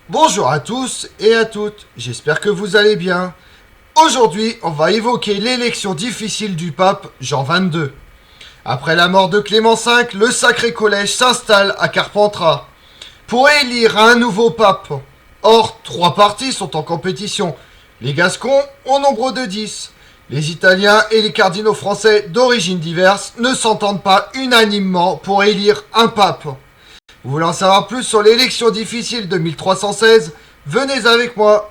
Bonjour à tous et à toutes, j'espère que vous allez bien. Aujourd'hui, on va évoquer l'élection difficile du pape Jean XXII. Après la mort de Clément V, le Sacré Collège s'installe à Carpentras pour élire un nouveau pape. Or, trois partis sont en compétition. Les Gascons, au nombre de 10. Les Italiens et les cardinaux français d'origine diverses ne s'entendent pas unanimement pour élire un pape. Vous voulez en savoir plus sur l'élection difficile de 1316? Venez avec moi.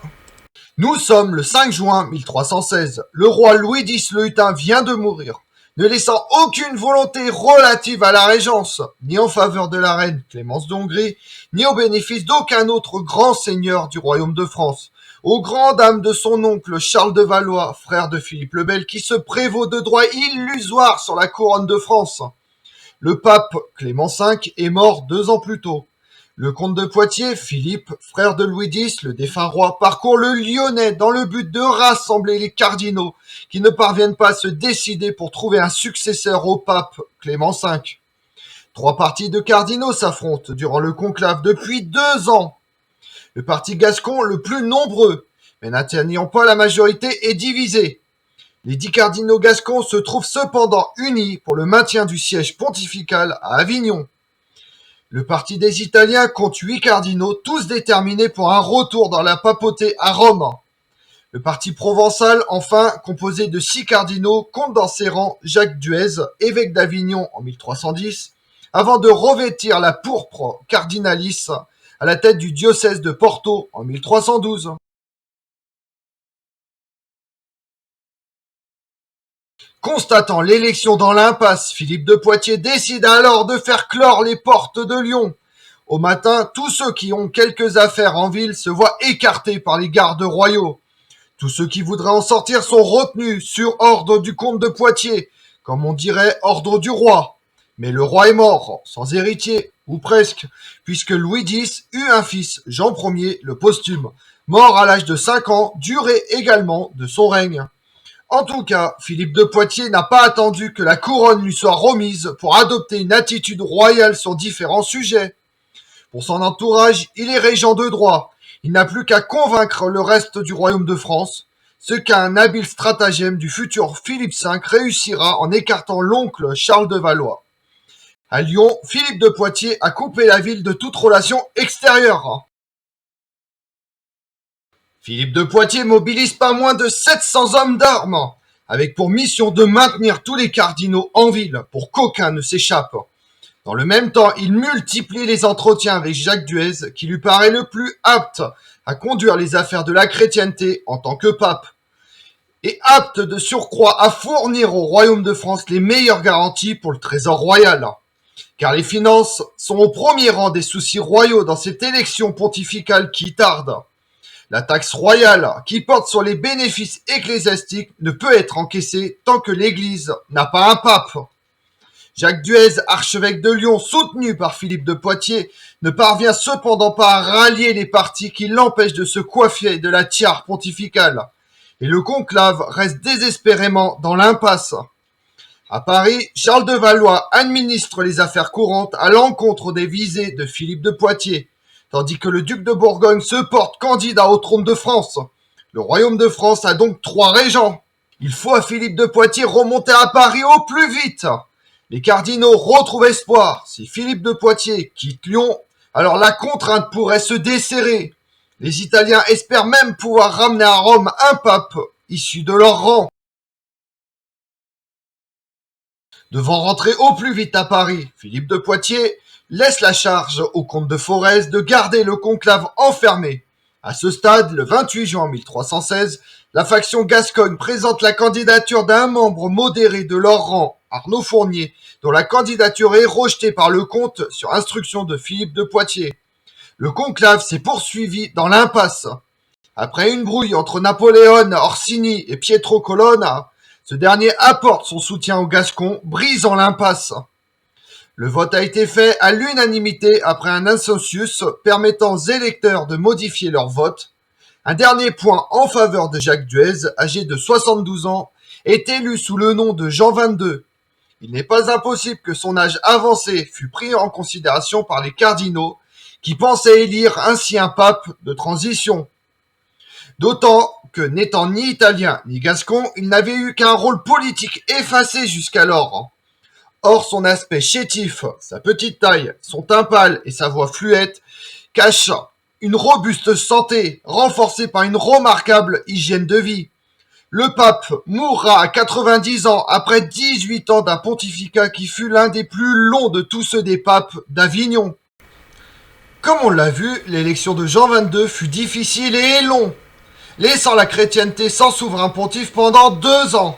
Nous sommes le 5 juin 1316. Le roi Louis X le Hutin vient de mourir, ne laissant aucune volonté relative à la régence, ni en faveur de la reine Clémence d'Hongrie, ni au bénéfice d'aucun autre grand seigneur du royaume de France. Aux grandes dames de son oncle Charles de Valois, frère de Philippe le Bel, qui se prévaut de droits illusoires sur la couronne de France. Le pape Clément V est mort 2 ans plus tôt. Le comte de Poitiers, Philippe, frère de Louis X, le défunt roi, parcourt le Lyonnais dans le but de rassembler les cardinaux qui ne parviennent pas à se décider pour trouver un successeur au pape Clément V. Trois partis de cardinaux s'affrontent durant le conclave depuis 2 ans. Le parti gascon, le plus nombreux, mais n'atteignant pas la majorité, est divisé. Les 10 cardinaux gascons se trouvent cependant unis pour le maintien du siège pontifical à Avignon. Le parti des Italiens compte 8 cardinaux, tous déterminés pour un retour dans la papauté à Rome. Le parti provençal, enfin, composé de 6 cardinaux, compte dans ses rangs Jacques Duez, évêque d'Avignon en 1310, avant de revêtir la pourpre cardinalice à la tête du diocèse de Porto en 1312. Constatant l'élection dans l'impasse, Philippe de Poitiers décide alors de faire clore les portes de Lyon. Au matin, tous ceux qui ont quelques affaires en ville se voient écartés par les gardes royaux. Tous ceux qui voudraient en sortir sont retenus sur ordre du comte de Poitiers, comme on dirait ordre du roi. Mais le roi est mort, sans héritier, ou presque, puisque Louis X eut un fils, Jean Ier, le posthume, mort à l'âge de 5 ans, durée également de son règne. En tout cas, Philippe de Poitiers n'a pas attendu que la couronne lui soit remise pour adopter une attitude royale sur différents sujets. Pour son entourage, il est régent de droit. Il n'a plus qu'à convaincre le reste du royaume de France, ce qu'un habile stratagème du futur Philippe V réussira en écartant l'oncle Charles de Valois. À Lyon, Philippe de Poitiers a coupé la ville de toute relation extérieure. Philippe de Poitiers mobilise pas moins de 700 hommes d'armes, avec pour mission de maintenir tous les cardinaux en ville pour qu'aucun ne s'échappe. Dans le même temps, il multiplie les entretiens avec Jacques Duez, qui lui paraît le plus apte à conduire les affaires de la chrétienté en tant que pape, et apte de surcroît à fournir au royaume de France les meilleures garanties pour le trésor royal. Car les finances sont au premier rang des soucis royaux dans cette élection pontificale qui tarde. La taxe royale, qui porte sur les bénéfices ecclésiastiques, ne peut être encaissée tant que l'Église n'a pas un pape. Jacques Duez, archevêque de Lyon, soutenu par Philippe de Poitiers, ne parvient cependant pas à rallier les partis qui l'empêchent de se coiffer de la tiare pontificale. Et le conclave reste désespérément dans l'impasse. À Paris, Charles de Valois administre les affaires courantes à l'encontre des visées de Philippe de Poitiers, tandis que le duc de Bourgogne se porte candidat au trône de France. Le royaume de France a donc 3 régents. Il faut à Philippe de Poitiers remonter à Paris au plus vite. Les cardinaux retrouvent espoir. Si Philippe de Poitiers quitte Lyon, alors la contrainte pourrait se desserrer. Les Italiens espèrent même pouvoir ramener à Rome un pape issu de leur rang. Devant rentrer au plus vite à Paris, Philippe de Poitiers laisse la charge au comte de Forez de garder le conclave enfermé. À ce stade, le 28 juin 1316, la faction gascogne présente la candidature d'un membre modéré de leur rang, Arnaud Fournier, dont la candidature est rejetée par le comte sur instruction de Philippe de Poitiers. Le conclave s'est poursuivi dans l'impasse. Après une brouille entre Napoléon Orsini et Pietro Colonna, ce dernier apporte son soutien aux Gascons, brisant l'impasse. Le vote a été fait à l'unanimité après un consensus permettant aux électeurs de modifier leur vote. Un dernier point en faveur de Jacques Duez, âgé de 72 ans, est élu sous le nom de Jean XXII. Il n'est pas impossible que son âge avancé fût pris en considération par les cardinaux, qui pensait élire ainsi un pape de transition. D'autant que n'étant ni italien ni gascon, il n'avait eu qu'un rôle politique effacé jusqu'alors. Or son aspect chétif, sa petite taille, son teint pâle et sa voix fluette cachent une robuste santé renforcée par une remarquable hygiène de vie. Le pape mourra à 90 ans après 18 ans d'un pontificat qui fut l'un des plus longs de tous ceux des papes d'Avignon. Comme on l'a vu, l'élection de Jean XXII fut difficile et long, laissant la chrétienté sans souverain pontife pendant 2 ans.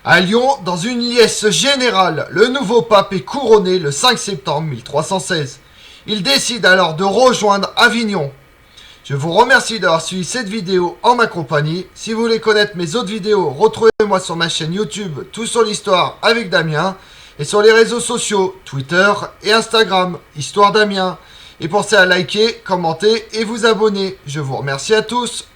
À Lyon, dans une liesse générale, le nouveau pape est couronné le 5 septembre 1316. Il décide alors de rejoindre Avignon. Je vous remercie d'avoir suivi cette vidéo en ma compagnie. Si vous voulez connaître mes autres vidéos, retrouvez-moi sur ma chaîne YouTube Tout sur l'Histoire avec Damien et sur les réseaux sociaux Twitter et Instagram Histoire Damien. Et pensez à liker, commenter et vous abonner. Je vous remercie à tous.